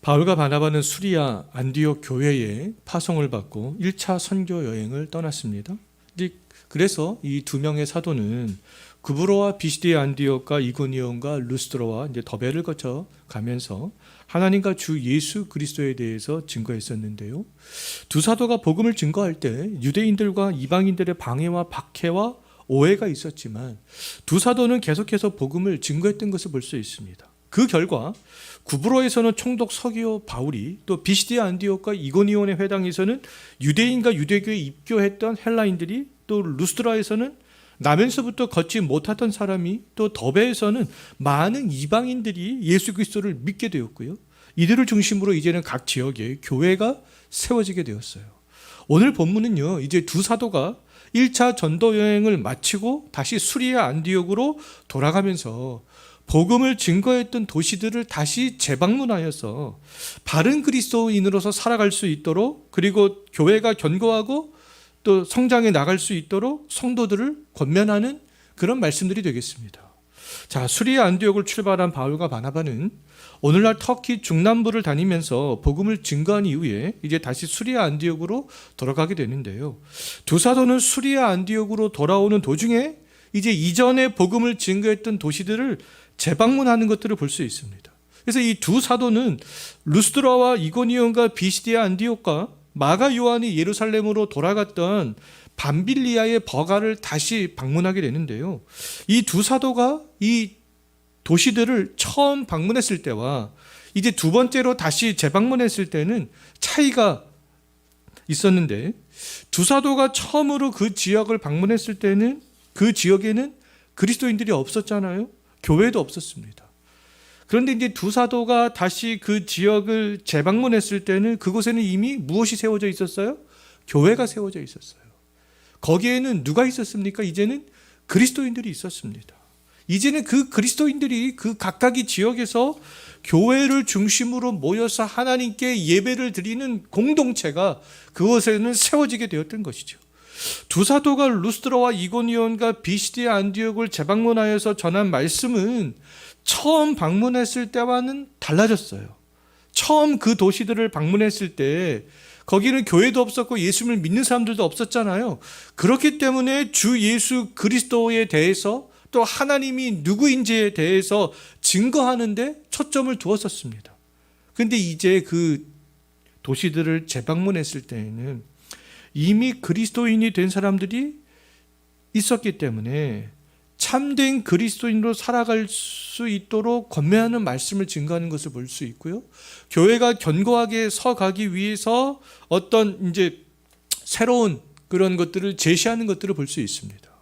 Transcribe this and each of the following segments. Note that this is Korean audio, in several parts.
바울과 바나바는 수리아 안디옥 교회에 파송을 받고 1차 선교 여행을 떠났습니다. 그래서 이 두 명의 사도는 구브로와 비시디의 안디옥과 이고니온과 루스드라와 더베를 거쳐 가면서 하나님과 주 예수 그리스도에 대해서 증거했었는데요. 두 사도가 복음을 증거할 때 유대인들과 이방인들의 방해와 박해와 오해가 있었지만 두 사도는 계속해서 복음을 증거했던 것을 볼 수 있습니다. 그 결과 구브로에서는 총독 서기오 바울이, 또 비시디의 안디옥과 이고니온의 회당에서는 유대인과 유대교에 입교했던 헬라인들이, 또 루스드라에서는 나면서부터 걷지 못하던 사람이, 또 더베에서는 많은 이방인들이 예수 그리스도를 믿게 되었고요. 이들을 중심으로 이제는 각 지역에 교회가 세워지게 되었어요. 오늘 본문은요, 이제 두 사도가 1차 전도 여행을 마치고 다시 수리아 안디옥으로 돌아가면서 복음을 증거했던 도시들을 다시 재방문하여서 바른 그리스도인으로서 살아갈 수 있도록, 그리고 교회가 견고하고 또 성장해 나갈 수 있도록 성도들을 권면하는 그런 말씀들이 되겠습니다. 자, 수리아 안디옥을 출발한 바울과 바나바는 오늘날 터키 중남부를 다니면서 복음을 증거한 이후에 이제 다시 수리아 안디옥으로 돌아가게 되는데요. 두 사도는 수리아 안디옥으로 돌아오는 도중에 이제 이전에 복음을 증거했던 도시들을 재방문하는 것들을 볼 수 있습니다. 그래서 이 두 사도는 루스드라와 이고니온과 비시디아 안디옥과 마가 요한이 예루살렘으로 돌아갔던 밤빌리아의 버가를 다시 방문하게 되는데요. 이 두 사도가 이 도시들을 처음 방문했을 때와 이제 두 번째로 다시 재방문했을 때는 차이가 있었는데, 두 사도가 처음으로 그 지역을 방문했을 때는 그 지역에는 그리스도인들이 없었잖아요. 교회도 없었습니다. 그런데 이제 두 사도가 다시 그 지역을 재방문했을 때는 그곳에는 이미 무엇이 세워져 있었어요? 교회가 세워져 있었어요. 거기에는 누가 있었습니까? 이제는 그리스도인들이 있었습니다. 이제는 그 그리스도인들이 그 각각의 지역에서 교회를 중심으로 모여서 하나님께 예배를 드리는 공동체가 그곳에는 세워지게 되었던 것이죠. 두 사도가 루스드라와 이고니온과 비시디의 안디옥을 재방문하여서 전한 말씀은 처음 방문했을 때와는 달라졌어요. 처음 그 도시들을 방문했을 때 거기는 교회도 없었고 예수를 믿는 사람들도 없었잖아요. 그렇기 때문에 주 예수 그리스도에 대해서, 또 하나님이 누구인지에 대해서 증거하는데 초점을 두었었습니다. 그런데 이제 그 도시들을 재방문했을 때에는 이미 그리스도인이 된 사람들이 있었기 때문에 참된 그리스도인으로 살아갈 수 있도록 권면하는 말씀을 증거하는 것을 볼 수 있고요. 교회가 견고하게 서가기 위해서 어떤 이제 새로운 그런 것들을 제시하는 것들을 볼 수 있습니다.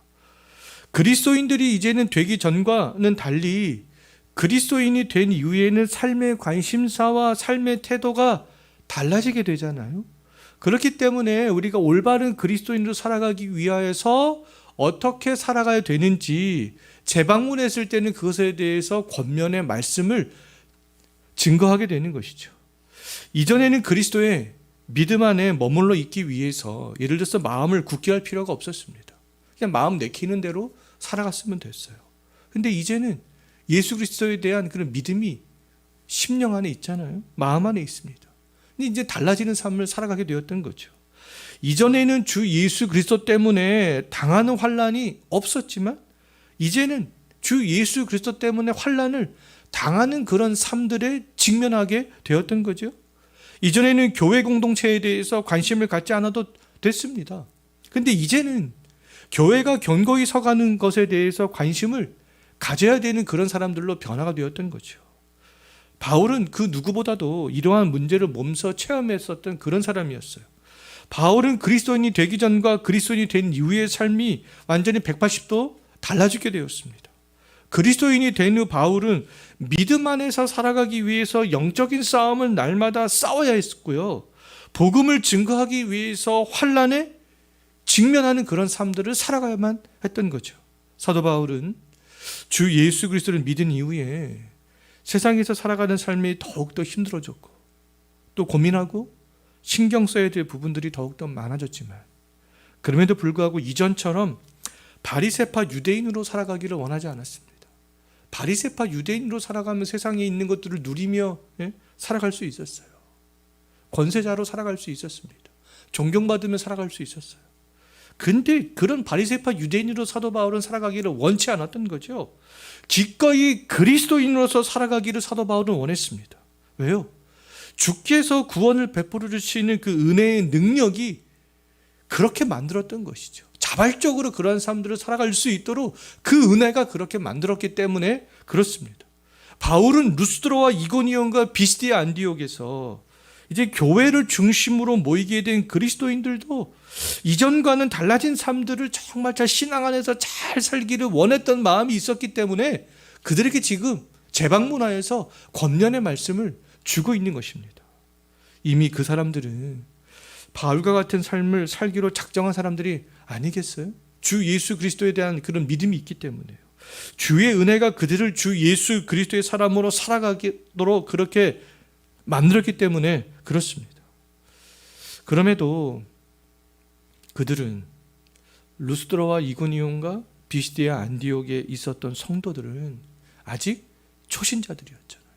그리스도인들이 이제는 되기 전과는 달리 그리스도인이 된 이후에는 삶의 관심사와 삶의 태도가 달라지게 되잖아요. 그렇기 때문에 우리가 올바른 그리스도인으로 살아가기 위하여서 어떻게 살아가야 되는지 재방문했을 때는 그것에 대해서 권면의 말씀을 증거하게 되는 것이죠. 이전에는 그리스도의 믿음 안에 머물러 있기 위해서 예를 들어서 마음을 굳게 할 필요가 없었습니다. 그냥 마음 내키는 대로 살아갔으면 됐어요. 그런데 이제는 예수 그리스도에 대한 그런 믿음이 심령 안에 있잖아요. 마음 안에 있습니다. 근데 이제 달라지는 삶을 살아가게 되었던 거죠. 이전에는 주 예수 그리스도 때문에 당하는 환난이 없었지만 이제는 주 예수 그리스도 때문에 환난을 당하는 그런 삶들에 직면하게 되었던 거죠. 이전에는 교회 공동체에 대해서 관심을 갖지 않아도 됐습니다. 그런데 이제는 교회가 견고히 서가는 것에 대해서 관심을 가져야 되는 그런 사람들로 변화가 되었던 거죠. 바울은 그 누구보다도 이러한 문제를 몸소 체험했었던 그런 사람이었어요. 바울은 그리스도인이 되기 전과 그리스도인이 된 이후의 삶이 완전히 180도 달라지게 되었습니다. 그리스도인이 된 후 바울은 믿음 안에서 살아가기 위해서 영적인 싸움을 날마다 싸워야 했었고요. 복음을 증거하기 위해서 환난에 직면하는 그런 삶들을 살아가야만 했던 거죠. 사도 바울은 주 예수 그리스도를 믿은 이후에 세상에서 살아가는 삶이 더욱더 힘들어졌고 또 고민하고 신경 써야 될 부분들이 더욱더 많아졌지만 그럼에도 불구하고 이전처럼 바리새파 유대인으로 살아가기를 원하지 않았습니다. 바리새파 유대인으로 살아가며 세상에 있는 것들을 누리며 살아갈 수 있었어요. 권세자로 살아갈 수 있었습니다. 존경받으며 살아갈 수 있었어요. 근데 그런 바리새파 유대인으로 사도 바울은 살아가기를 원치 않았던 거죠. 기꺼이 그리스도인으로서 살아가기를 사도 바울은 원했습니다. 왜요? 주께서 구원을 베풀어 주시는 그 은혜의 능력이 그렇게 만들었던 것이죠. 자발적으로 그러한 삶들을 살아갈 수 있도록 그 은혜가 그렇게 만들었기 때문에 그렇습니다. 바울은 루스드라와 이고니온과 비스디아 안디옥에서 이제 교회를 중심으로 모이게 된 그리스도인들도 이전과는 달라진 삶들을 정말 잘 신앙 안에서 잘 살기를 원했던 마음이 있었기 때문에 그들에게 지금 재방문하여서 권면의 말씀을 주고 있는 것입니다. 이미 그 사람들은 바울과 같은 삶을 살기로 작정한 사람들이 아니겠어요? 주 예수 그리스도에 대한 그런 믿음이 있기 때문에요. 주의 은혜가 그들을 주 예수 그리스도의 사람으로 살아가도록 그렇게 만들었기 때문에 그렇습니다. 그럼에도 그들은 루스드라와 이고니온과 비시디아 안디옥에 있었던 성도들은 아직 초신자들이었잖아요.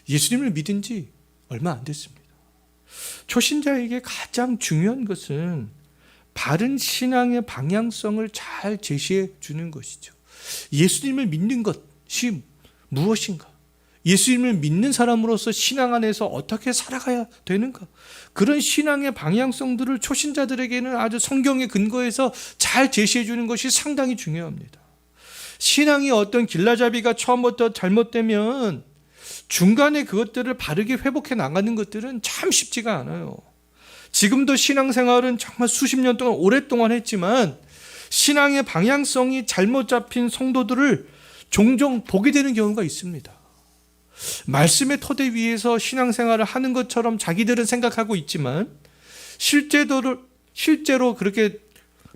예수님을 믿은 지 얼마 안 됐습니다. 초신자에게 가장 중요한 것은 바른 신앙의 방향성을 잘 제시해 주는 것이죠. 예수님을 믿는 것이 무엇인가? 예수님을 믿는 사람으로서 신앙 안에서 어떻게 살아가야 되는가? 그런 신앙의 방향성들을 초신자들에게는 아주 성경의 근거에서 잘 제시해 주는 것이 상당히 중요합니다. 신앙이 어떤 길라잡이가 처음부터 잘못되면 중간에 그것들을 바르게 회복해 나가는 것들은 참 쉽지가 않아요. 지금도 신앙생활은 정말 수십 년 동안 오랫동안 했지만 신앙의 방향성이 잘못 잡힌 성도들을 종종 보게 되는 경우가 있습니다. 말씀의 토대 위에서 신앙생활을 하는 것처럼 자기들은 생각하고 있지만 실제로 그렇게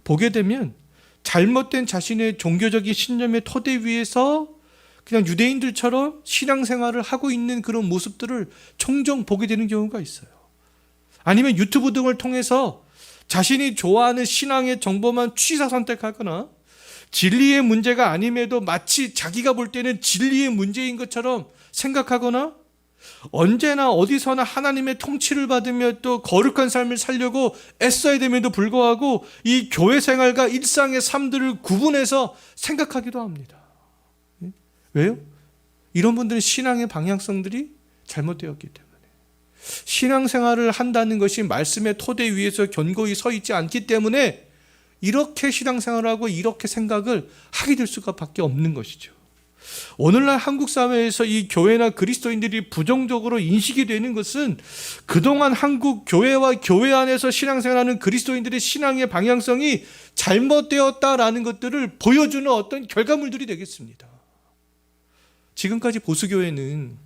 보게 되면 잘못된 자신의 종교적인 신념의 토대 위에서 그냥 유대인들처럼 신앙생활을 하고 있는 그런 모습들을 종종 보게 되는 경우가 있어요. 아니면 유튜브 등을 통해서 자신이 좋아하는 신앙의 정보만 취사 선택하거나 진리의 문제가 아님에도 마치 자기가 볼 때는 진리의 문제인 것처럼 생각하거나 언제나 어디서나 하나님의 통치를 받으며 또 거룩한 삶을 살려고 애써야 됨에도 불구하고 이 교회 생활과 일상의 삶들을 구분해서 생각하기도 합니다. 왜요? 이런 분들은 신앙의 방향성들이 잘못되었기 때문에 신앙생활을 한다는 것이 말씀의 토대 위에서 견고히 서 있지 않기 때문에 이렇게 신앙생활하고 이렇게 생각을 하게 될 수밖에 없는 것이죠. 오늘날 한국 사회에서 이 교회나 그리스도인들이 부정적으로 인식이 되는 것은 그동안 한국 교회와 교회 안에서 신앙생활하는 그리스도인들의 신앙의 방향성이 잘못되었다라는 것들을 보여주는 어떤 결과물들이 되겠습니다. 지금까지 보수교회는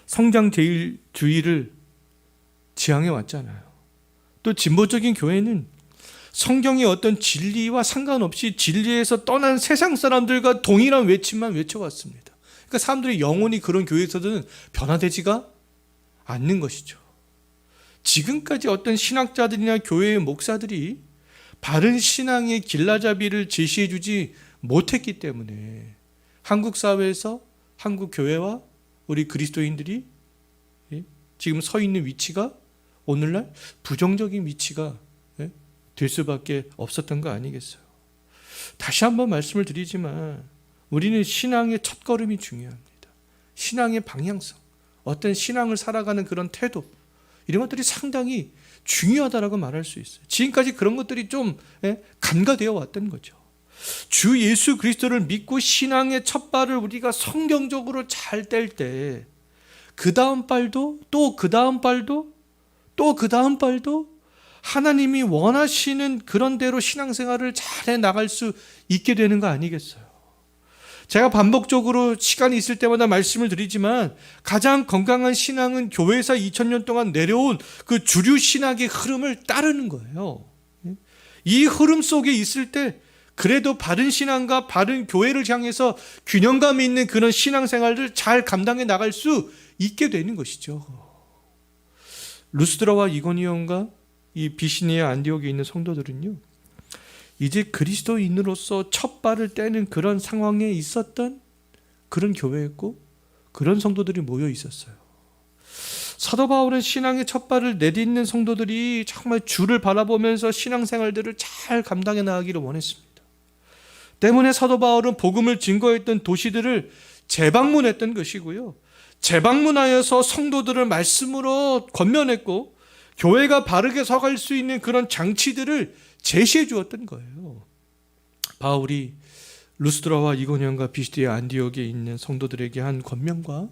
성장제일주의를 지향해 왔잖아요. 또 진보적인 교회는 성경의 어떤 진리와 상관없이 진리에서 떠난 세상 사람들과 동일한 외침만 외쳐왔습니다. 그러니까 사람들이 영혼이 그런 교회에서는 변화되지가 않는 것이죠. 지금까지 어떤 신학자들이나 교회의 목사들이 바른 신앙의 길라잡이를 제시해 주지 못했기 때문에 한국 사회에서 한국 교회와 우리 그리스도인들이 지금 서 있는 위치가 오늘날 부정적인 위치가 될 수밖에 없었던 거 아니겠어요? 다시 한번 말씀을 드리지만 우리는 신앙의 첫걸음이 중요합니다. 신앙의 방향성, 어떤 신앙을 살아가는 그런 태도, 이런 것들이 상당히 중요하다라고 말할 수 있어요. 지금까지 그런 것들이 좀 간과되어 왔던 거죠. 주 예수 그리스도를 믿고 신앙의 첫 발을 우리가 성경적으로 잘 뗄 때 그 다음 발도 또 그 다음 발도 또 그 다음 발도 하나님이 원하시는 그런 대로 신앙생활을 잘해 나갈 수 있게 되는 거 아니겠어요? 제가 반복적으로 시간이 있을 때마다 말씀을 드리지만 가장 건강한 신앙은 교회에서 2000년 동안 내려온 그 주류 신학의 흐름을 따르는 거예요. 이 흐름 속에 있을 때 그래도 바른 신앙과 바른 교회를 향해서 균형감 있는 그런 신앙생활을 잘 감당해 나갈 수 있게 되는 것이죠. 루스드라와 이고니온과 이 비시니아 안디옥에 있는 성도들은요, 이제 그리스도인으로서 첫 발을 떼는 그런 상황에 있었던 그런 교회였고 그런 성도들이 모여 있었어요. 사도 바울은 신앙의 첫 발을 내딛는 성도들이 정말 주를 바라보면서 신앙생활들을 잘 감당해 나가기를 원했습니다. 때문에 사도 바울은 복음을 증거했던 도시들을 재방문했던 것이고요. 재방문하여서 성도들을 말씀으로 권면했고 교회가 바르게 서갈 수 있는 그런 장치들을 제시해 주었던 거예요. 바울이 루스드라와 이고니온과 비시디아 안디옥에 있는 성도들에게 한 권면과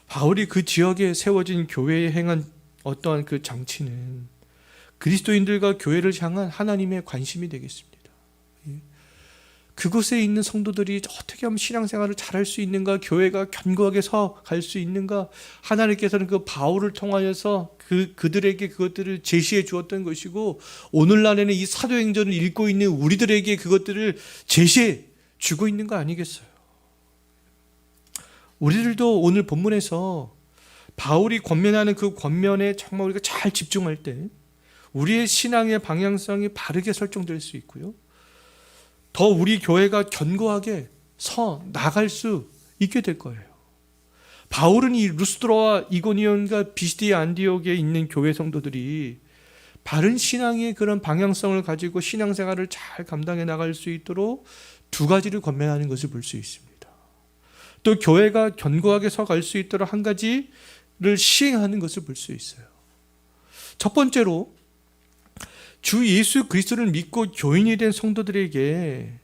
바울이 그 지역에 세워진 교회에 행한 어떠한 그 장치는 그리스도인들과 교회를 향한 하나님의 관심이 되겠습니다. 그곳에 있는 성도들이 어떻게 하면 신앙생활을 잘할 수 있는가, 교회가 견고하게 서갈 수 있는가, 하나님께서는 그 바울을 통하여서 그들에게 그것들을 제시해 주었던 것이고 오늘날에는 이 사도행전을 읽고 있는 우리들에게 그것들을 제시해 주고 있는 거 아니겠어요? 우리들도 오늘 본문에서 바울이 권면하는 그 권면에 정말 우리가 잘 집중할 때 우리의 신앙의 방향성이 바르게 설정될 수 있고요. 더 우리 교회가 견고하게 서 나갈 수 있게 될 거예요. 바울은 이 루스드라와 이고니온과 비시디아 안디옥에 있는 교회 성도들이 바른 신앙의 그런 방향성을 가지고 신앙생활을 잘 감당해 나갈 수 있도록 두 가지를 권면하는 것을 볼 수 있습니다. 또 교회가 견고하게 서갈 수 있도록 한 가지를 시행하는 것을 볼 수 있어요. 첫 번째로 주 예수 그리스도를 믿고 교인이 된 성도들에게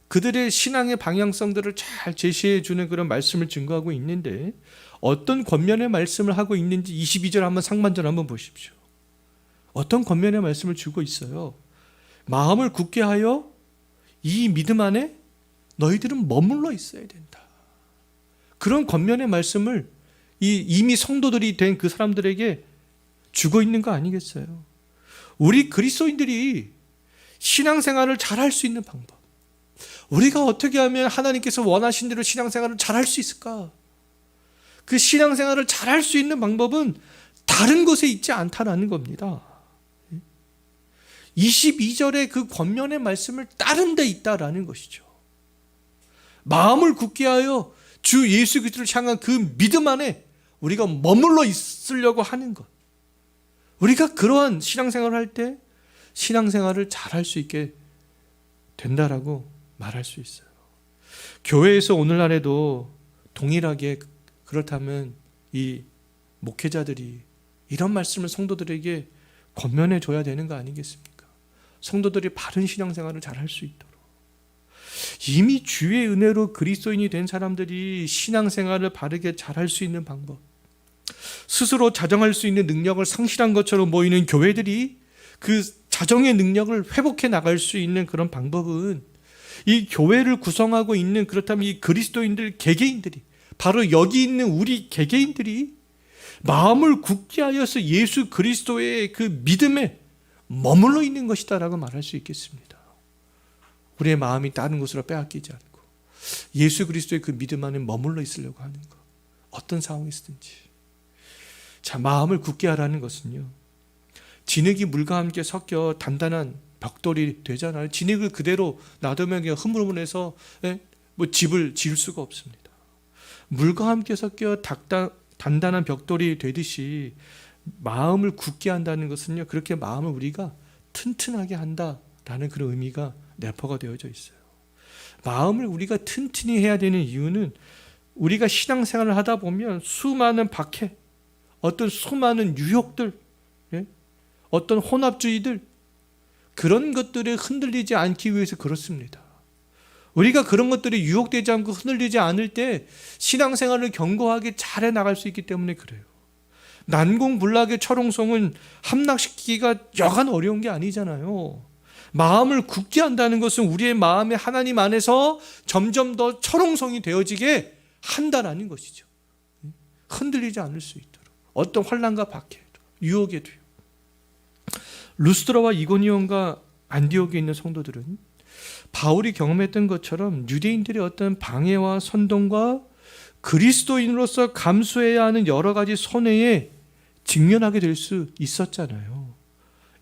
그들의 신앙의 방향성들을 잘 제시해 주는 그런 말씀을 증거하고 있는데 어떤 권면의 말씀을 하고 있는지 22절 한번 상반절 한번 보십시오. 어떤 권면의 말씀을 주고 있어요. 마음을 굳게 하여 이 믿음 안에 너희들은 머물러 있어야 된다. 그런 권면의 말씀을 이미 성도들이 된 그 사람들에게 주고 있는 거 아니겠어요? 우리 그리스도인들이 신앙생활을 잘할 수 있는 방법, 우리가 어떻게 하면 하나님께서 원하신 대로 신앙생활을 잘할 수 있을까? 그 신앙생활을 잘할 수 있는 방법은 다른 곳에 있지 않다라는 겁니다. 22절의 그 권면의 말씀을 다른 데 있다라는 것이죠. 마음을 굳게 하여 주 예수 그리스도를 향한 그 믿음 안에 우리가 머물러 있으려고 하는 것, 우리가 그러한 신앙생활을 할 때 신앙생활을 잘할 수 있게 된다라고 말할 수 있어요. 교회에서 오늘날에도 동일하게 그렇다면 이 목회자들이 이런 말씀을 성도들에게 권면해 줘야 되는 거 아니겠습니까? 성도들이 바른 신앙생활을 잘할 수 있도록. 이미 주의 은혜로 그리스도인이 된 사람들이 신앙생활을 바르게 잘할 수 있는 방법, 스스로 자정할 수 있는 능력을 상실한 것처럼 보이는 교회들이 그 자정의 능력을 회복해 나갈 수 있는 그런 방법은 이 교회를 구성하고 있는, 그렇다면 이 그리스도인들 개개인들이, 바로 여기 있는 우리 개개인들이 마음을 굳게 하여서 예수 그리스도의 그 믿음에 머물러 있는 것이다라고 말할 수 있겠습니다. 우리의 마음이 다른 곳으로 빼앗기지 않고 예수 그리스도의 그 믿음 안에 머물러 있으려고 하는 것, 어떤 상황이든지. 자, 마음을 굳게 하라는 것은요, 진흙이 물과 함께 섞여 단단한 벽돌이 되잖아요. 진흙을 그대로 놔두면 그냥 흐물흐물해서 집을 지을 수가 없습니다. 물과 함께 섞여 단단한 벽돌이 되듯이 마음을 굳게 한다는 것은요, 그렇게 마음을 우리가 튼튼하게 한다라는 그런 의미가 내포가 되어져 있어요. 마음을 우리가 튼튼히 해야 되는 이유는 우리가 신앙생활을 하다 보면 수많은 박해, 어떤 수많은 유혹들, 어떤 혼합주의들, 그런 것들에 흔들리지 않기 위해서 그렇습니다. 우리가 그런 것들이 유혹되지 않고 흔들리지 않을 때 신앙생활을 견고하게 잘해 나갈 수 있기 때문에 그래요. 난공불락의 철옹성은 함락시키기가 여간 어려운 게 아니잖아요. 마음을 굳게 한다는 것은 우리의 마음에 하나님 안에서 점점 더 철옹성이 되어지게 한다라는 것이죠. 흔들리지 않을 수 있도록, 어떤 환난과 박해에도, 유혹에도요. 루스드라와 이고니온과 안디옥에 있는 성도들은 바울이 경험했던 것처럼 유대인들의 어떤 방해와 선동과 그리스도인으로서 감수해야 하는 여러 가지 손해에 직면하게 될 수 있었잖아요.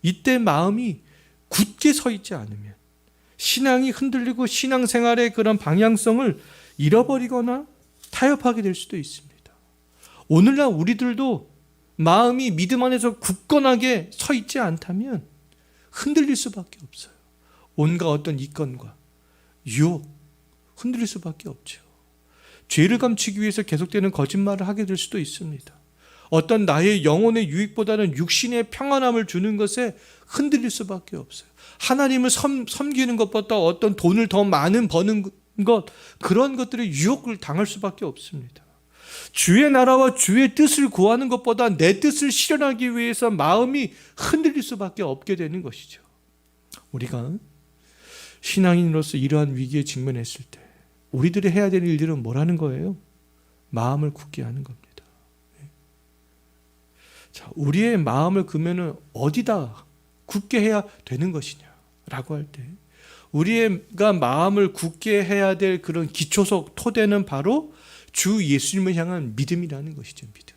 이때 마음이 굳게 서 있지 않으면 신앙이 흔들리고 신앙생활의 그런 방향성을 잃어버리거나 타협하게 될 수도 있습니다. 오늘날 우리들도 마음이 믿음 안에서 굳건하게 서 있지 않다면 흔들릴 수밖에 없어요. 온갖 어떤 이권과 유혹, 흔들릴 수밖에 없죠. 죄를 감추기 위해서 계속되는 거짓말을 하게 될 수도 있습니다. 어떤 나의 영혼의 유익보다는 육신의 평안함을 주는 것에 흔들릴 수밖에 없어요. 하나님을 섬기는 것보다 어떤 돈을 더 많은 버는 것, 그런 것들의 유혹을 당할 수밖에 없습니다. 주의 나라와 주의 뜻을 구하는 것보다 내 뜻을 실현하기 위해서 마음이 흔들릴 수밖에 없게 되는 것이죠. 우리가 신앙인으로서 이러한 위기에 직면했을 때 우리들이 해야 되는 일들은 뭐라는 거예요? 마음을 굳게 하는 겁니다. 자, 우리의 마음을 그러면 어디다 굳게 해야 되는 것이냐라고 할 때 우리가 마음을 굳게 해야 될 그런 기초석 토대는 바로 주 예수님을 향한 믿음이라는 것이죠. 믿음.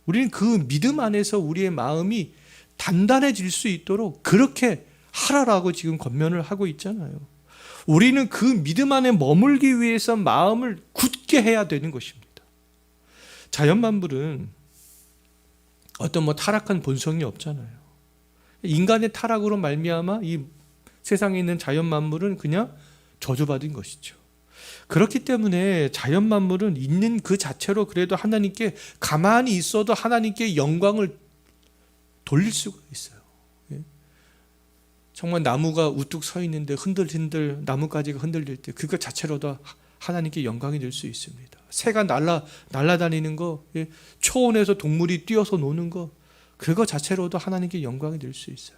우리는 그 믿음 안에서 우리의 마음이 단단해질 수 있도록 그렇게 하라라고 지금 권면을 하고 있잖아요. 우리는 그 믿음 안에 머물기 위해서 마음을 굳게 해야 되는 것입니다. 자연만물은 어떤 타락한 본성이 없잖아요. 인간의 타락으로 말미암아 이 세상에 있는 자연만물은 그냥 저주받은 것이죠. 그렇기 때문에 자연만물은 있는 그 자체로 그래도 하나님께 가만히 있어도 하나님께 영광을 돌릴 수가 있어요. 정말 나무가 우뚝 서 있는데 흔들흔들 나뭇가지가 흔들릴 때 그것 자체로도 하나님께 영광이 될 수 있습니다. 새가 날아다니는 거, 초원에서 동물이 뛰어서 노는 거, 그거 자체로도 하나님께 영광이 될 수 있어요.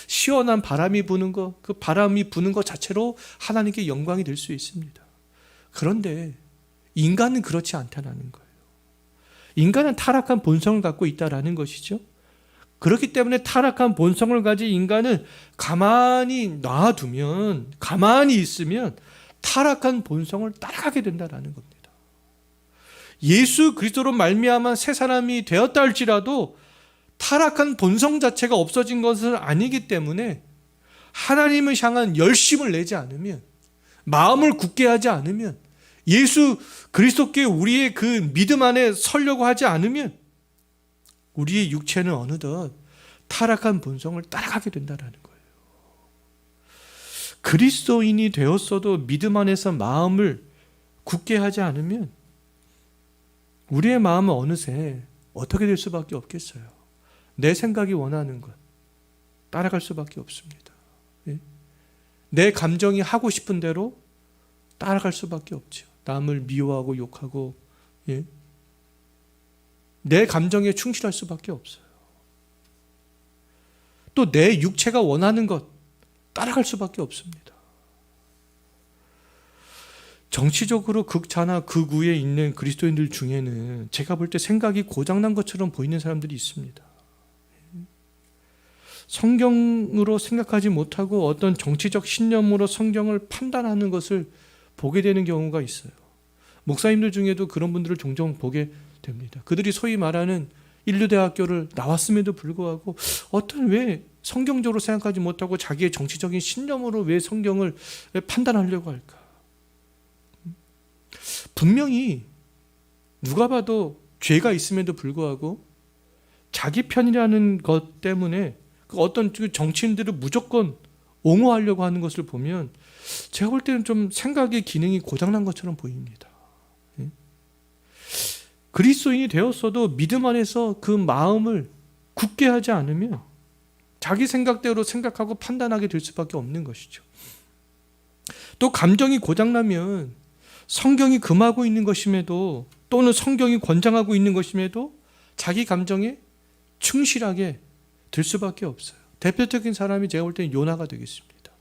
시원한 바람이 부는 거, 그 바람이 부는 것 자체로 하나님께 영광이 될 수 있습니다. 그런데 인간은 그렇지 않다는 거예요. 인간은 타락한 본성을 갖고 있다라는 것이죠. 그렇기 때문에 타락한 본성을 가진 인간은 가만히 놔두면, 가만히 있으면 타락한 본성을 따라가게 된다는 겁니다. 예수 그리스도로 말미암아 새 사람이 되었다 할지라도 타락한 본성 자체가 없어진 것은 아니기 때문에 하나님을 향한 열심을 내지 않으면, 마음을 굳게 하지 않으면, 예수 그리스도께 우리의 그 믿음 안에 서려고 하지 않으면 우리의 육체는 어느덧 타락한 본성을 따라가게 된다는 거예요. 그리스도인이 되었어도 믿음 안에서 마음을 굳게 하지 않으면 우리의 마음은 어느새 어떻게 될 수밖에 없겠어요. 내 생각이 원하는 것 따라갈 수밖에 없습니다. 내 감정이 하고 싶은 대로 따라갈 수밖에 없죠. 남을 미워하고 욕하고 내 감정에 충실할 수밖에 없어요. 또 내 육체가 원하는 것 따라갈 수밖에 없습니다. 정치적으로 극좌나 극우에 있는 그리스도인들 중에는 제가 볼 때 생각이 고장난 것처럼 보이는 사람들이 있습니다. 성경으로 생각하지 못하고 어떤 정치적 신념으로 성경을 판단하는 것을 보게 되는 경우가 있어요. 목사님들 중에도 그런 분들을 종종 보게 됩니다. 그들이 소위 말하는 인류대학교를 나왔음에도 불구하고 어떤 왜 성경적으로 생각하지 못하고 자기의 정치적인 신념으로 왜 성경을 판단하려고 할까? 분명히 누가 봐도 죄가 있음에도 불구하고 자기 편이라는 것 때문에 그 어떤 정치인들을 무조건 옹호하려고 하는 것을 보면 제가 볼 때는 좀 생각의 기능이 고장난 것처럼 보입니다. 그리스도인이 되었어도 믿음 안에서 그 마음을 굳게 하지 않으면 자기 생각대로 생각하고 판단하게 될 수밖에 없는 것이죠. 또 감정이 고장나면 성경이 금하고 있는 것임에도 또는 성경이 권장하고 있는 것임에도 자기 감정에 충실하게 될 수밖에 없어요. 대표적인 사람이 제가 볼 때는 요나가 되겠습니다.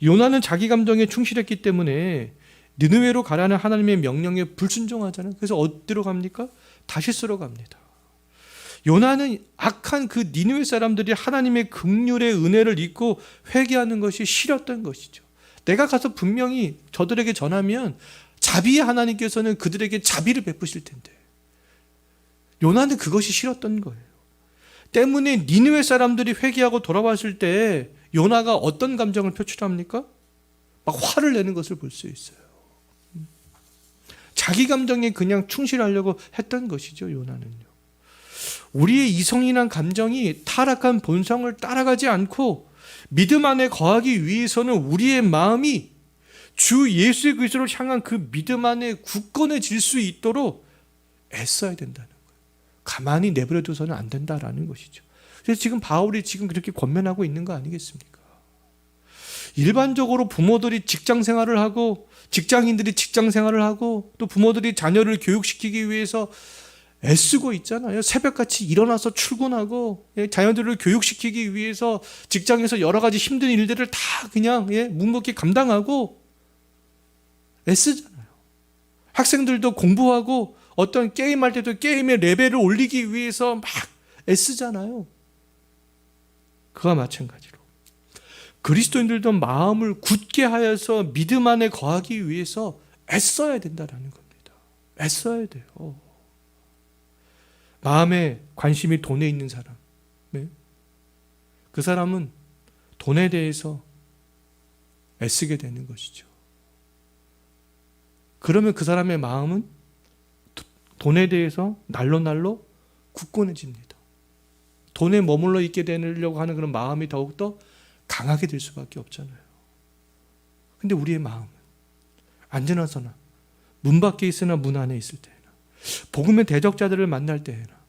요나는 자기 감정에 충실했기 때문에 느느웨로 가라는 하나님의 명령에 불순종하잖아요. 그래서 어디로 갑니까? 다시스로 갑니다. 요나는 악한 그 니느웨 사람들이 하나님의 긍휼의 은혜를 잊고 회개하는 것이 싫었던 것이죠. 내가 가서 분명히 저들에게 전하면 자비의 하나님께서는 그들에게 자비를 베푸실 텐데 요나는 그것이 싫었던 거예요. 때문에 니느웨 사람들이 회개하고 돌아왔을 때 요나가 어떤 감정을 표출합니까? 막 화를 내는 것을 볼 수 있어요. 자기 감정에 그냥 충실하려고 했던 것이죠. 요나는요. 우리의 이성이란 감정이 타락한 본성을 따라가지 않고 믿음 안에 거하기 위해서는 우리의 마음이 주 예수 그리스도를 향한 그 믿음 안에 굳건해질 수 있도록 애써야 된다는 거예요. 가만히 내버려둬서는 안 된다라는 것이죠. 그래서 지금 바울이 지금 그렇게 권면하고 있는 거 아니겠습니까? 일반적으로 부모들이 직장 생활을 하고 직장인들이 직장 생활을 하고 또 부모들이 자녀를 교육시키기 위해서 애쓰고 있잖아요. 새벽같이 일어나서 출근하고 자녀들을 교육시키기 위해서 직장에서 여러 가지 힘든 일들을 다 그냥 묵묵히 감당하고 애쓰잖아요. 학생들도 공부하고 어떤 게임할 때도 게임의 레벨을 올리기 위해서 막 애쓰잖아요. 그와 마찬가지로 그리스도인들도 마음을 굳게 하여서 믿음 안에 거하기 위해서 애써야 된다는 겁니다. 애써야 돼요. 마음에 관심이 돈에 있는 사람, 그 사람은 돈에 대해서 애쓰게 되는 것이죠. 그러면 그 사람의 마음은 돈에 대해서 날로 굳건해집니다. 돈에 머물러 있게 되려고 하는 그런 마음이 더욱더 강하게 될 수밖에 없잖아요. 근데 우리의 마음은 안전하서나 문 밖에 있으나 문 안에 있을 때나 복음의 대적자들을 만날 때에나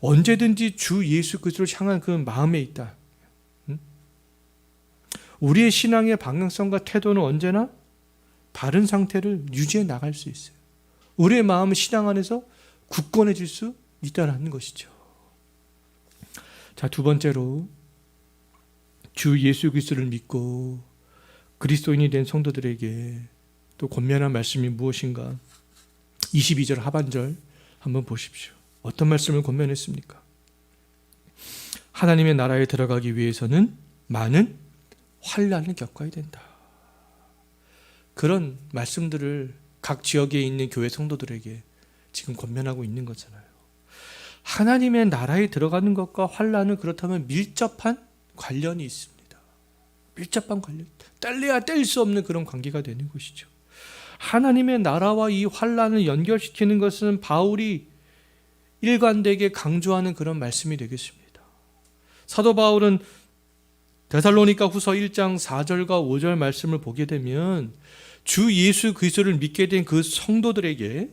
언제든지 주 예수 그리스도를 향한 그 마음에 있다. 우리의 신앙의 방향성과 태도는 언제나 바른 상태를 유지해 나갈 수 있어요. 우리의 마음은 신앙 안에서 굳건해질 수 있다는 것이죠. 자, 두 번째로 주 예수 그리스도를 믿고 그리스도인이 된 성도들에게 또 권면한 말씀이 무엇인가? 22절 하반절 한번 보십시오. 어떤 말씀을 권면했습니까? 하나님의 나라에 들어가기 위해서는 많은 환난을 겪어야 된다. 그런 말씀들을 각 지역에 있는 교회 성도들에게 지금 권면하고 있는 거잖아요. 하나님의 나라에 들어가는 것과 환난은 그렇다면 밀접한 관련이 있습니다. 밀접한 관련, 뗄래야 뗄 수 없는 그런 관계가 되는 것이죠. 하나님의 나라와 이 환난을 연결시키는 것은 바울이 일관되게 강조하는 그런 말씀이 되겠습니다. 사도 바울은 데살로니가 후서 1장 4절과 5절 말씀을 보게 되면 주 예수 그리스도를 믿게 된 그 성도들에게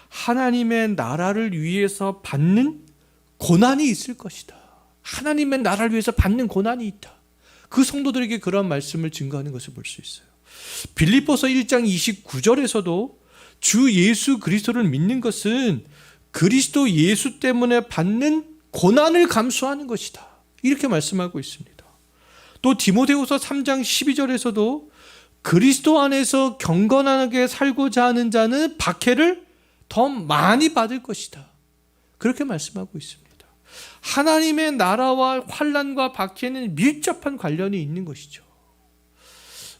하나님의 나라를 위해서 받는 고난이 있을 것이다. 하나님의 나라를 위해서 받는 고난이 있다. 그 성도들에게 그런 말씀을 증거하는 것을 볼 수 있어요. 빌립보서 1장 29절에서도 주 예수 그리스도를 믿는 것은 그리스도 예수 때문에 받는 고난을 감수하는 것이다. 이렇게 말씀하고 있습니다. 또 디모데후서 3장 12절에서도 그리스도 안에서 경건하게 살고자 하는 자는 박해를 더 많이 받을 것이다. 그렇게 말씀하고 있습니다. 하나님의 나라와 환난과 박해는 밀접한 관련이 있는 것이죠.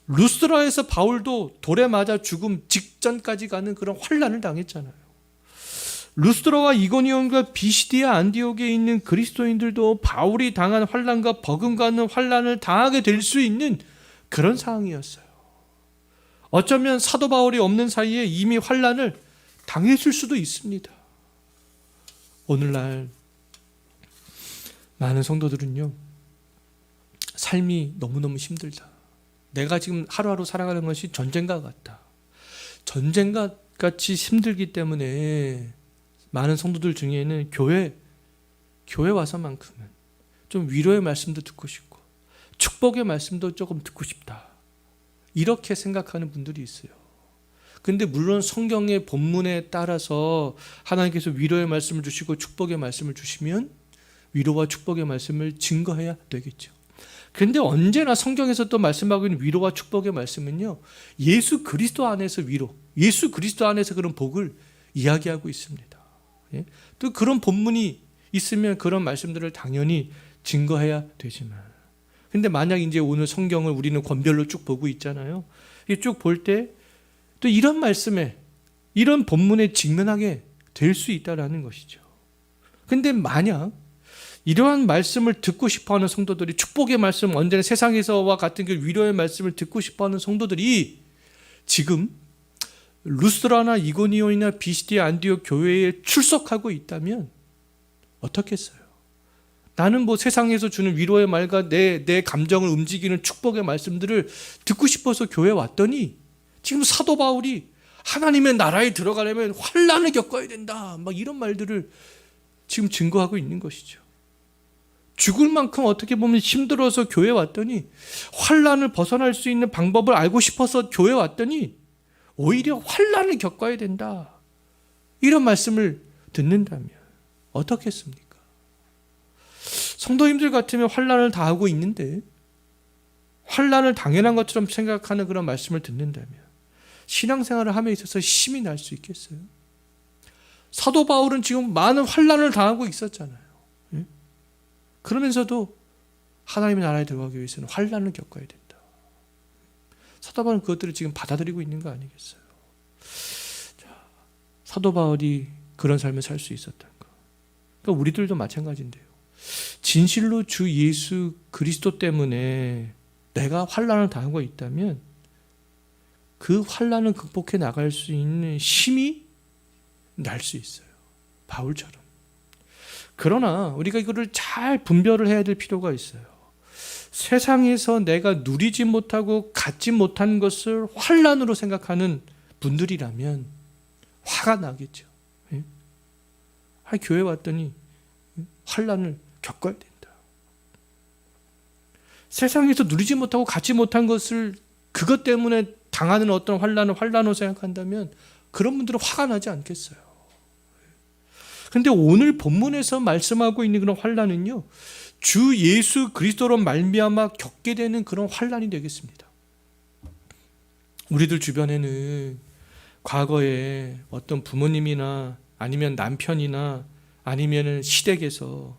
루스드라에서 바울도 돌에 맞아 죽음 직전까지 가는 그런 환난을 당했잖아요. 루스드라와 이고니온과 비시디아 안디옥에 있는 그리스도인들도 바울이 당한 환난과 버금가는 환난을 당하게 될 수 있는 그런 상황이었어요. 어쩌면 사도 바울이 없는 사이에 이미 환난을 당했을 수도 있습니다. 오늘날 많은 성도들은요, 삶이 너무너무 힘들다. 내가 지금 하루하루 살아가는 것이 전쟁과 같다. 전쟁과 같이 힘들기 때문에 많은 성도들 중에는 교회 와서만큼은 좀 위로의 말씀도 듣고 싶고 축복의 말씀도 조금 듣고 싶다. 이렇게 생각하는 분들이 있어요. 근데 물론 성경의 본문에 따라서 하나님께서 위로의 말씀을 주시고 축복의 말씀을 주시면 위로와 축복의 말씀을 증거해야 되겠죠. 그런데 언제나 성경에서 또 말씀하고 있는 위로와 축복의 말씀은요, 예수 그리스도 안에서 위로, 예수 그리스도 안에서 그런 복을 이야기하고 있습니다. 또 그런 본문이 있으면 그런 말씀들을 당연히 증거해야 되지만, 근데 만약 이제 오늘 성경을 우리는 권별로 쭉 보고 있잖아요. 쭉 볼 때 또 이런 말씀에, 이런 본문에 직면하게 될 수 있다라는 것이죠. 근데 만약 이러한 말씀을 듣고 싶어하는 성도들이, 축복의 말씀, 언제나 세상에서와 같은 그 위로의 말씀을 듣고 싶어하는 성도들이 지금 루스드라나 이고니온이나 비시디아 안디옥 교회에 출석하고 있다면 어떻겠어요? 나는 뭐 세상에서 주는 위로의 말과 내 감정을 움직이는 축복의 말씀들을 듣고 싶어서 교회에 왔더니 지금 사도 바울이 하나님의 나라에 들어가려면 환난을 겪어야 된다, 막 이런 말들을 지금 증거하고 있는 것이죠. 죽을 만큼 어떻게 보면 힘들어서 교회에 왔더니, 환난을 벗어날 수 있는 방법을 알고 싶어서 교회에 왔더니 오히려 환난을 겪어야 된다, 이런 말씀을 듣는다면 어떻겠습니까? 성도님들 같으면 환난을 당하고 있는데 환난을 당연한 것처럼 생각하는 그런 말씀을 듣는다면 신앙생활을 함에 있어서 힘이 날 수 있겠어요? 사도 바울은 지금 많은 환난을 당하고 있었잖아요. 예? 그러면서도 하나님의 나라에 들어가기 위해서는 환난을 겪어야 된다. 사도 바울은 그것들을 지금 받아들이고 있는 거 아니겠어요? 자, 사도 바울이 그런 삶을 살 수 있었던 거. 그러니까 우리들도 마찬가지인데요. 진실로 주 예수 그리스도 때문에 내가 환난을 당하고 있다면 그 환난을 극복해 나갈 수 있는 힘이 날 수 있어요. 바울처럼. 그러나 우리가 이거를 잘 분별을 해야 될 필요가 있어요. 세상에서 내가 누리지 못하고 갖지 못한 것을 환난으로 생각하는 분들이라면 화가 나겠죠. 예? 교회 왔더니 환난을 겪어야 된다. 세상에서 누리지 못하고 갖지 못한 것을 그것 때문에 당하는 어떤 환난을 환난으로 생각한다면 그런 분들은 화가 나지 않겠어요. 그런데 오늘 본문에서 말씀하고 있는 그런 환난은요, 주 예수 그리스도로 말미암아 겪게 되는 그런 환난이 되겠습니다. 우리들 주변에는 과거에 어떤 부모님이나 아니면 남편이나 아니면 시댁에서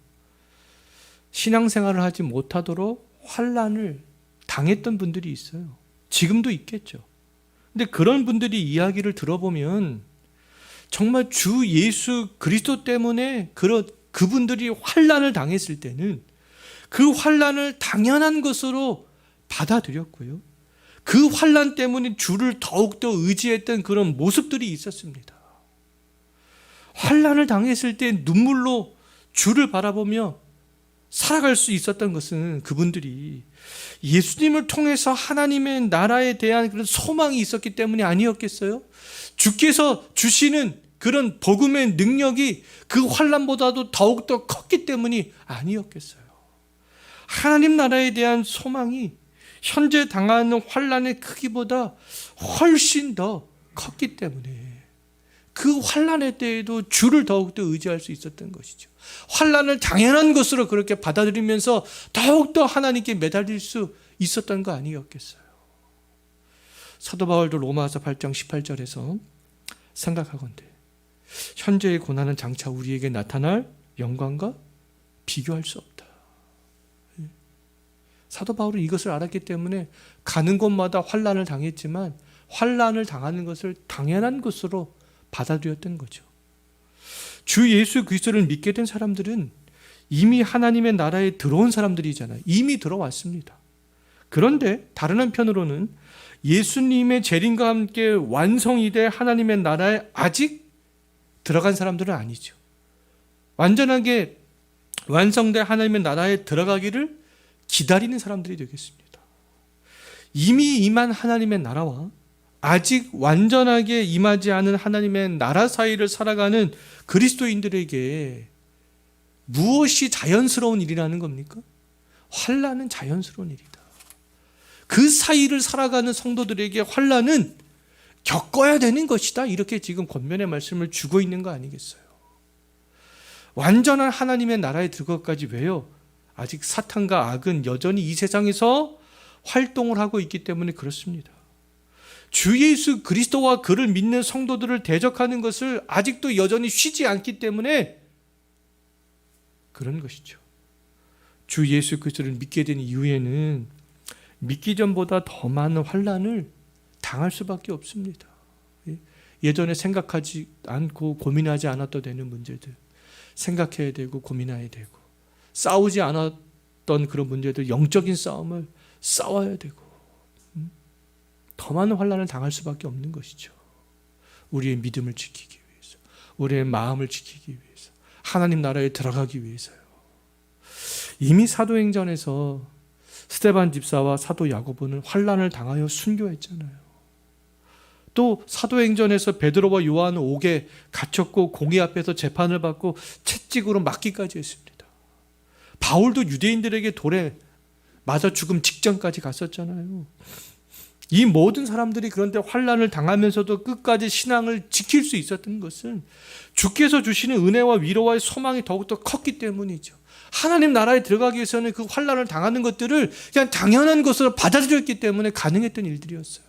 신앙생활을 하지 못하도록 환난을 당했던 분들이 있어요. 지금도 있겠죠. 근데 그런 분들이 이야기를 들어보면 정말 주 예수 그리스도 때문에 그분들이 환난을 당했을 때는 그 환난을 당연한 것으로 받아들였고요. 그 환난 때문에 주를 더욱더 의지했던 그런 모습들이 있었습니다. 환난을 당했을 때 눈물로 주를 바라보며 살아갈 수 있었던 것은 그분들이 예수님을 통해서 하나님의 나라에 대한 그런 소망이 있었기 때문이 아니었겠어요? 주께서 주시는 그런 복음의 능력이 그 환난보다도 더욱더 컸기 때문이 아니었겠어요? 하나님 나라에 대한 소망이 현재 당하는 환난의 크기보다 훨씬 더 컸기 때문에 그 환난의 때에도 주를 더욱더 의지할 수 있었던 것이죠. 환난을 당연한 것으로 그렇게 받아들이면서 더욱더 하나님께 매달릴 수 있었던 거 아니었겠어요? 사도 바울도 로마서 8장 18절에서 생각하건대 현재의 고난은 장차 우리에게 나타날 영광과 비교할 수 없다. 사도 바울은 이것을 알았기 때문에 가는 곳마다 환난을 당했지만 환난을 당하는 것을 당연한 것으로 받아들였던 거죠. 주 예수 그리스도를 믿게 된 사람들은 이미 하나님의 나라에 들어온 사람들이잖아요. 이미 들어왔습니다. 그런데 다른 한편으로는 예수님의 재림과 함께 완성이 돼 하나님의 나라에 아직 들어간 사람들은 아니죠. 완전하게 완성된 하나님의 나라에 들어가기를 기다리는 사람들이 되겠습니다. 이미 임한 하나님의 나라와 아직 완전하게 임하지 않은 하나님의 나라 사이를 살아가는 그리스도인들에게 무엇이 자연스러운 일이라는 겁니까? 환난은 자연스러운 일이다. 그 사이를 살아가는 성도들에게 환난은 겪어야 되는 것이다. 이렇게 지금 권면의 말씀을 주고 있는 거 아니겠어요? 완전한 하나님의 나라에 들어가기까지 왜요? 아직 사탄과 악은 여전히 이 세상에서 활동을 하고 있기 때문에 그렇습니다. 주 예수 그리스도와 그를 믿는 성도들을 대적하는 것을 아직도 여전히 쉬지 않기 때문에 그런 것이죠. 주 예수 그리스도를 믿게 된 이후에는 믿기 전보다 더 많은 환난을 당할 수밖에 없습니다. 예전에 생각하지 않고 고민하지 않아도 되는 문제들 생각해야 되고 고민해야 되고, 싸우지 않았던 그런 문제들, 영적인 싸움을 싸워야 되고, 더 많은 환난을 당할 수밖에 없는 것이죠. 우리의 믿음을 지키기 위해서, 우리의 마음을 지키기 위해서, 하나님 나라에 들어가기 위해서요. 이미 사도행전에서 스데반 집사와 사도 야고보는 환난을 당하여 순교했잖아요. 또 사도행전에서 베드로와 요한은 옥에 갇혔고 공의 앞에서 재판을 받고 채찍으로 맞기까지 했습니다. 바울도 유대인들에게 돌에 맞아 죽음 직전까지 갔었잖아요. 이 모든 사람들이 그런데 환난을 당하면서도 끝까지 신앙을 지킬 수 있었던 것은 주께서 주시는 은혜와 위로와의 소망이 더욱더 컸기 때문이죠. 하나님 나라에 들어가기 위해서는 그 환난을 당하는 것들을 그냥 당연한 것으로 받아들였기 때문에 가능했던 일들이었어요.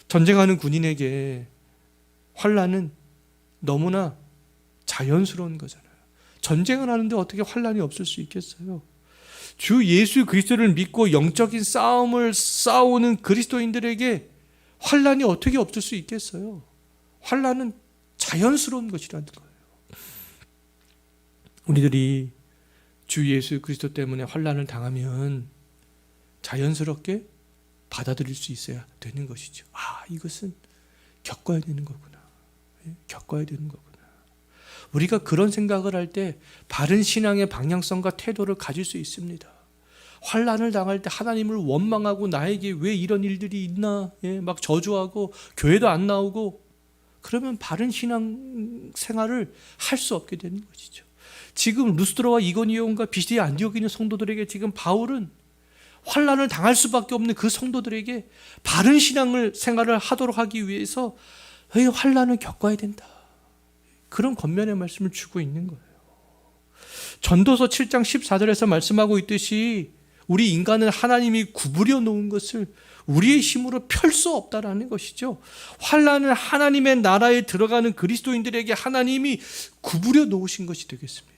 전쟁하는 군인에게 환난은 너무나 자연스러운 거잖아요. 전쟁을 하는데 어떻게 환난이 없을 수 있겠어요? 주 예수 그리스도를 믿고 영적인 싸움을 싸우는 그리스도인들에게 환난이 어떻게 없을 수 있겠어요? 환난은 자연스러운 것이라는 거예요. 우리들이 주 예수 그리스도 때문에 환난을 당하면 자연스럽게 받아들일 수 있어야 되는 것이죠. 이것은 겪어야 되는 거구나. 겪어야 되는 거구나. 우리가 그런 생각을 할 때 바른 신앙의 방향성과 태도를 가질 수 있습니다. 환난을 당할 때 하나님을 원망하고 나에게 왜 이런 일들이 있나 막 저주하고 교회도 안 나오고 그러면 바른 신앙 생활을 할 수 없게 되는 것이죠. 지금 루스드라와 이고니온과 비시디의 안디옥에 있는 성도들에게 지금 바울은 환난을 당할 수밖에 없는 그 성도들에게 바른 신앙을 생활을 하도록 하기 위해서 환난을 겪어야 된다. 그런 권면의 말씀을 주고 있는 거예요. 전도서 7장 14절에서 말씀하고 있듯이 우리 인간은 하나님이 구부려 놓은 것을 우리의 힘으로 펼 수 없다라는 것이죠. 환난은 하나님의 나라에 들어가는 그리스도인들에게 하나님이 구부려 놓으신 것이 되겠습니다.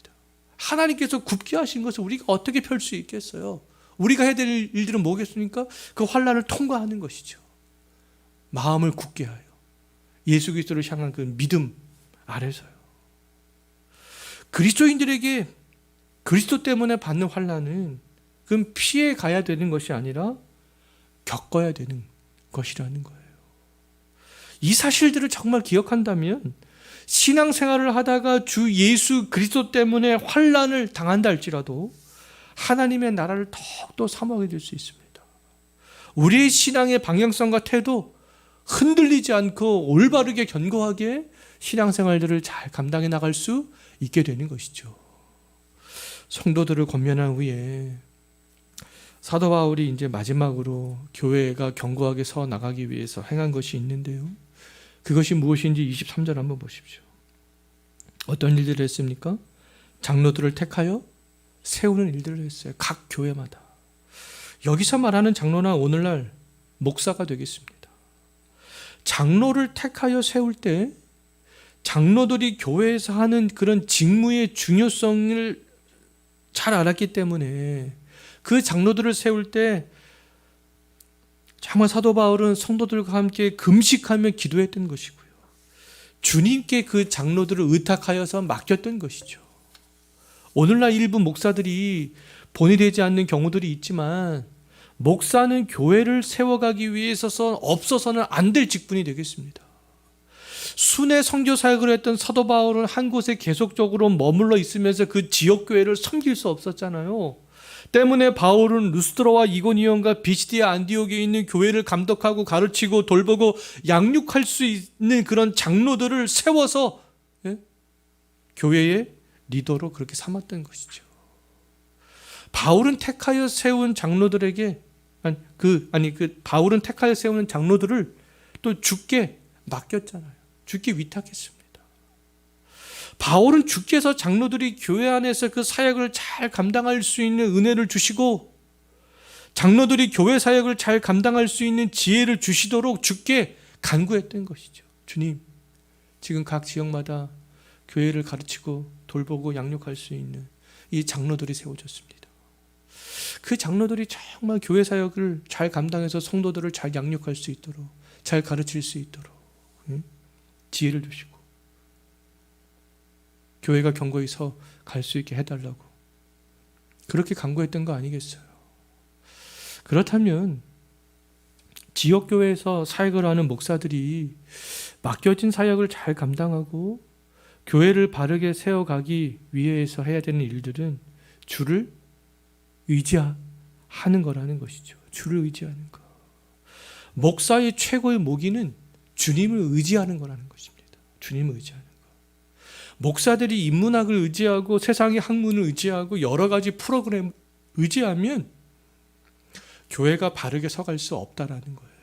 하나님께서 굽게 하신 것을 우리가 어떻게 펼 수 있겠어요? 우리가 해야 될 일들은 뭐겠습니까? 그 환난을 통과하는 것이죠. 마음을 굳게 하여 예수 그리스도를 향한 그 믿음 아래서요. 그리스도인들에게 그리스도 때문에 받는 환난은 그건 피해 가야 되는 것이 아니라 겪어야 되는 것이라는 거예요. 이 사실들을 정말 기억한다면 신앙생활을 하다가 주 예수 그리스도 때문에 환난을 당한다 할지라도 하나님의 나라를 더욱더 사모하게 될 수 있습니다. 우리의 신앙의 방향성과 태도 흔들리지 않고 올바르게 견고하게 신앙생활들을 잘 감당해 나갈 수 있게 되는 것이죠. 성도들을 권면한 후에 사도 바울이 이제 마지막으로 교회가 견고하게 서 나가기 위해서 행한 것이 있는데요. 그것이 무엇인지 23절 한번 보십시오. 어떤 일들을 했습니까? 장로들을 택하여 세우는 일들을 했어요. 각 교회마다. 여기서 말하는 장로나 오늘날 목사가 되겠습니다. 장로를 택하여 세울 때 장로들이 교회에서 하는 그런 직무의 중요성을 잘 알았기 때문에 그 장로들을 세울 때 정말 사도 바울은 성도들과 함께 금식하며 기도했던 것이고요. 주님께 그 장로들을 의탁하여서 맡겼던 것이죠. 오늘날 일부 목사들이 본이 되지 않는 경우들이 있지만 목사는 교회를 세워가기 위해서 없어서는 안 될 직분이 되겠습니다. 순회 선교 사역을 했던 사도 바울은 한 곳에 계속적으로 머물러 있으면서 그 지역 교회를 섬길 수 없었잖아요. 때문에 바울은 루스드라와 이고니온과 비시디아 안디옥에 있는 교회를 감독하고 가르치고 돌보고 양육할 수 있는 그런 장로들을 세워서 교회의 리더로 그렇게 삼았던 것이죠. 바울은 택하여 세운 장로들에게 바울은 택하여 세우는 장로들을 또 주께 맡겼잖아요. 주께 위탁했습니다. 바울은 주께서 장로들이 교회 안에서 그 사역을 잘 감당할 수 있는 은혜를 주시고 장로들이 교회 사역을 잘 감당할 수 있는 지혜를 주시도록 주께 간구했던 것이죠. 주님, 지금 각 지역마다 교회를 가르치고 돌보고 양육할 수 있는 이 장로들이 세워졌습니다. 그 장로들이 정말 교회 사역을 잘 감당해서 성도들을 잘 양육할 수 있도록, 잘 가르칠 수 있도록 지혜를 주시고 교회가 견고히 서 갈 수 있게 해달라고 그렇게 간구했던 거 아니겠어요? 그렇다면 지역교회에서 사역을 하는 목사들이 맡겨진 사역을 잘 감당하고 교회를 바르게 세워가기 위해서 해야 되는 일들은 주를 의지하는 거라는 것이죠. 주를 의지하는 것. 목사의 최고의 모기는 주님을 의지하는 거라는 것입니다. 주님을 의지하는 것. 목사들이 인문학을 의지하고 세상의 학문을 의지하고 여러 가지 프로그램을 의지하면 교회가 바르게 서갈 수 없다라는 거예요.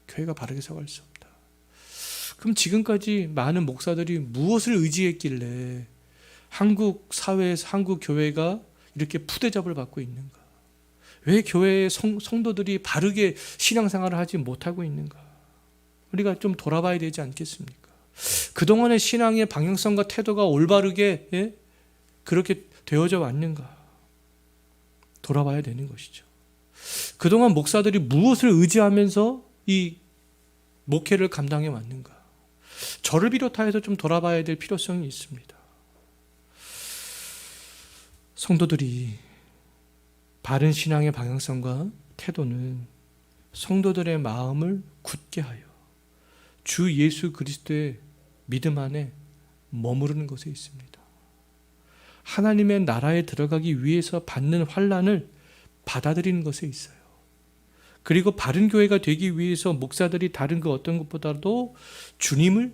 교회가 바르게 서갈 수 없다. 그럼 지금까지 많은 목사들이 무엇을 의지했길래 한국 사회에서 한국 교회가 이렇게 푸대접을 받고 있는가? 왜 교회의 성도들이 바르게 신앙생활을 하지 못하고 있는가? 우리가 좀 돌아봐야 되지 않겠습니까? 그동안의 신앙의 방향성과 태도가 올바르게 그렇게 되어져 왔는가? 돌아봐야 되는 것이죠. 그동안 목사들이 무엇을 의지하면서 이 목회를 감당해 왔는가? 저를 비롯하여서 좀 돌아봐야 될 필요성이 있습니다. 성도들이 바른 신앙의 방향성과 태도는 성도들의 마음을 굳게 하여 주 예수 그리스도의 믿음 안에 머무르는 것에 있습니다. 하나님의 나라에 들어가기 위해서 받는 환난을 받아들이는 것에 있어요. 그리고 바른 교회가 되기 위해서 목사들이 다른 그 어떤 것보다도 주님을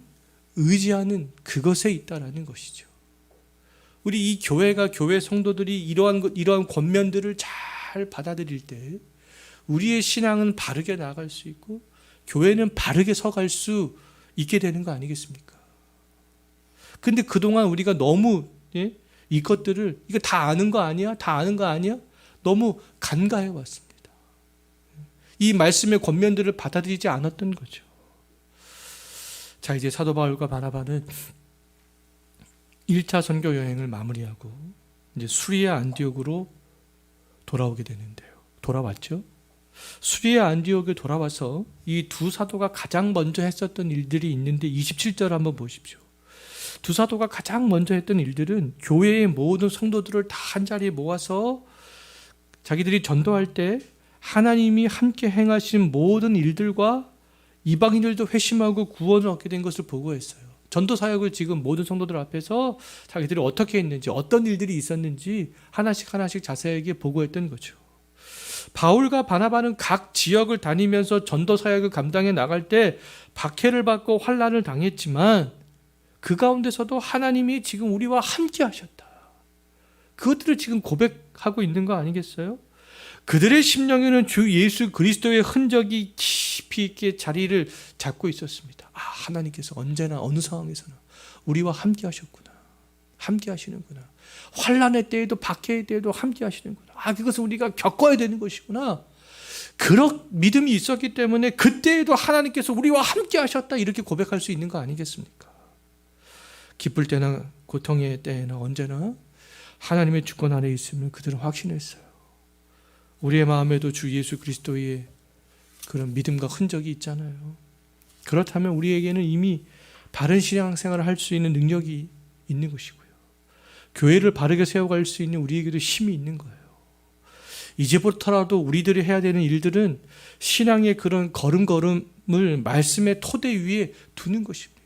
의지하는 그것에 있다라는 것이죠. 우리 이 교회가 교회 성도들이 이러한 권면들을 잘 받아들일 때 우리의 신앙은 바르게 나아갈 수 있고 교회는 바르게 서갈 수 있게 되는 거 아니겠습니까? 근데 그동안 우리가 너무 이것들을 이거 다 아는 거 아니야? 다 아는 거 아니야? 너무 간과해 왔습니다. 이 말씀의 권면들을 받아들이지 않았던 거죠. 자, 이제 사도 바울과 바나바는 1차 선교 여행을 마무리하고 이제 수리아 안디옥으로 돌아오게 되는데요. 돌아왔죠. 수리아 안디옥에 돌아와서 이 두 사도가 가장 먼저 했었던 일들이 있는데 27절 한번 보십시오. 두 사도가 가장 먼저 했던 일들은 교회의 모든 성도들을 다 한자리에 모아서 자기들이 전도할 때 하나님이 함께 행하신 모든 일들과 이방인들도 회심하고 구원을 얻게 된 것을 보고했어요. 전도 사역을 지금 모든 성도들 앞에서 자기들이 어떻게 했는지 어떤 일들이 있었는지 하나씩 자세하게 보고했던 거죠. 바울과 바나바는 각 지역을 다니면서 전도 사역을 감당해 나갈 때 박해를 받고 환난을 당했지만 그 가운데서도 하나님이 지금 우리와 함께 하셨다. 그것들을 지금 고백하고 있는 거 아니겠어요? 그들의 심령에는 주 예수 그리스도의 흔적이 깊이 있게 자리를 잡고 있었습니다. 아, 하나님께서 언제나 어느 상황에서나 우리와 함께 하셨구나. 함께 하시는구나. 환난의 때에도 박해의 때에도 함께 하시는구나. 아, 그것을 우리가 겪어야 되는 것이구나. 그런 믿음이 있었기 때문에 그때에도 하나님께서 우리와 함께 하셨다 이렇게 고백할 수 있는 거 아니겠습니까? 기쁠 때나 고통의 때나 언제나 하나님의 주권 안에 있으면 그들은 확신했어요. 우리의 마음에도 주 예수 그리스도의 그런 믿음과 흔적이 있잖아요. 그렇다면 우리에게는 이미 바른 신앙생활을 할 수 있는 능력이 있는 것이고요. 교회를 바르게 세워갈 수 있는 우리에게도 힘이 있는 거예요. 이제부터라도 우리들이 해야 되는 일들은 신앙의 그런 걸음걸음을 말씀의 토대 위에 두는 것입니다.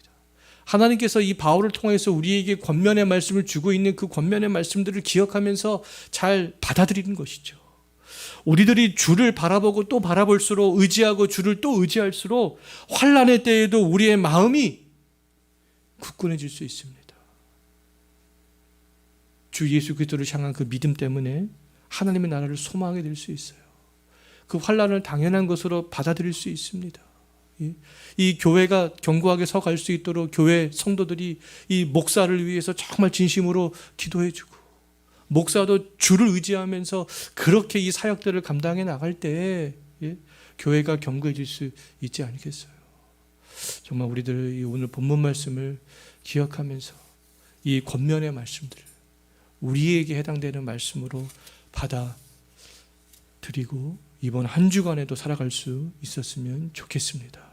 하나님께서 이 바울을 통해서 우리에게 권면의 말씀을 주고 있는 그 권면의 말씀들을 기억하면서 잘 받아들이는 것이죠. 우리들이 주를 바라보고 또 바라볼수록 의지하고 주를 또 의지할수록 환난의 때에도 우리의 마음이 굳건해질 수 있습니다. 주 예수 그리스도를 향한 그 믿음 때문에 하나님의 나라를 소망하게 될 수 있어요. 그 환난을 당연한 것으로 받아들일 수 있습니다. 이 교회가 견고하게 서갈 수 있도록 교회 성도들이 이 목사를 위해서 정말 진심으로 기도해주고 목사도 주를 의지하면서 그렇게 이 사역들을 감당해 나갈 때 교회가 견고해질 수 있지 않겠어요? 정말 우리들 오늘 본문 말씀을 기억하면서 이 권면의 말씀들을 우리에게 해당되는 말씀으로 받아들이고 이번 한 주간에도 살아갈 수 있었으면 좋겠습니다.